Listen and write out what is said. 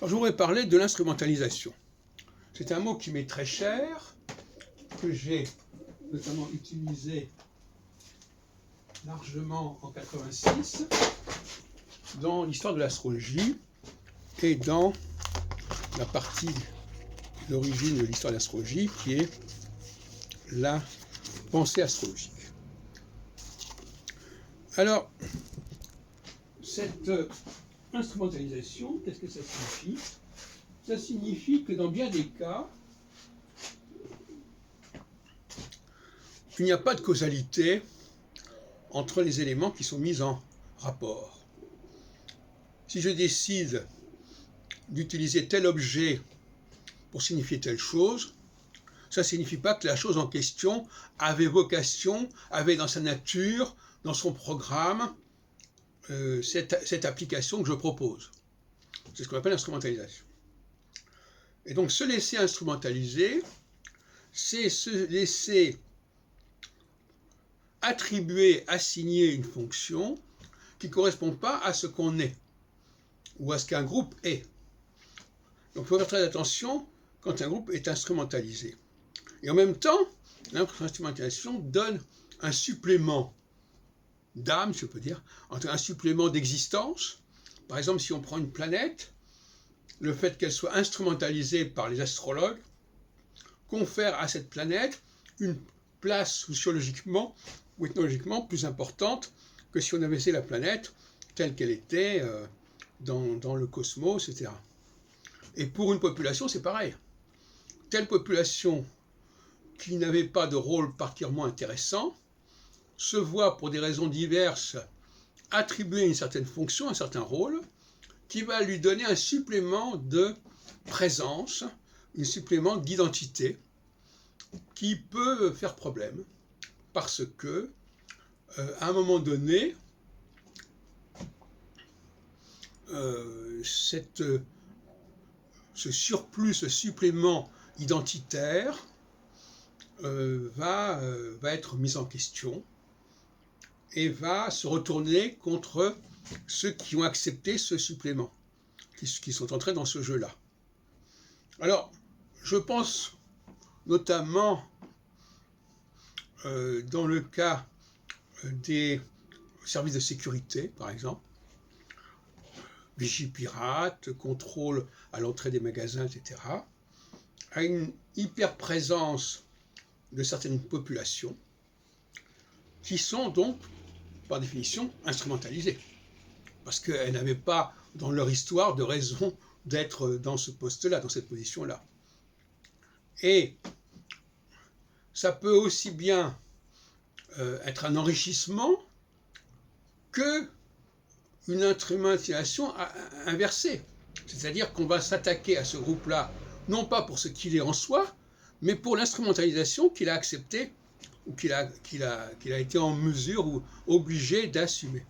Alors, je voudrais parler de l'instrumentalisation. C'est un mot qui m'est très cher, que j'ai notamment utilisé largement en 86 dans l'histoire de l'astrologie et dans la partie d'origine de l'histoire de l'astrologie qui est la pensée astrologique. Alors, cette instrumentalisation, qu'est-ce que ça signifie? Ça signifie que dans bien des cas, il n'y a pas de causalité entre les éléments qui sont mis en rapport. Si je décide d'utiliser tel objet pour signifier telle chose, ça ne signifie pas que la chose en question avait vocation, avait dans sa nature, dans son programme, cette application que je propose. C'est ce qu'on appelle l'instrumentalisation. Et donc se laisser instrumentaliser, c'est se laisser attribuer, assigner une fonction qui ne correspond pas à ce qu'on est, ou à ce qu'un groupe est. Donc il faut faire très attention quand un groupe est instrumentalisé. Et en même temps, l'instrumentalisation donne un supplément d'âme, je peux dire, un supplément d'existence. Par exemple, si on prend une planète, le fait qu'elle soit instrumentalisée par les astrologues confère à cette planète une place sociologiquement ou ethnologiquement plus importante que si on avait laissé la planète telle qu'elle était dans le cosmos, etc. Et pour une population, c'est pareil. Telle population qui n'avait pas de rôle particulièrement intéressant se voit, pour des raisons diverses, attribuer une certaine fonction, un certain rôle, qui va lui donner un supplément de présence, un supplément d'identité, qui peut faire problème, parce que, à un moment donné, ce surplus, ce supplément identitaire va être mis en question et va se retourner contre ceux qui ont accepté ce supplément, qui sont entrés dans ce jeu-là. Alors, je pense notamment dans le cas des services de sécurité, par exemple, vigie pirate, contrôle à l'entrée des magasins, etc., à une hyper-présence de certaines populations qui sont donc, par définition, instrumentalisées. Parce qu'elles n'avaient pas, dans leur histoire, de raison d'être dans ce poste-là, dans cette position-là. Et ça peut aussi bien être un enrichissement que une instrumentalisation inversée. C'est-à-dire qu'on va s'attaquer à ce groupe-là, non pas pour ce qu'il est en soi, mais pour l'instrumentalisation qu'il a acceptée ou qu'il a été en mesure ou obligé d'assumer.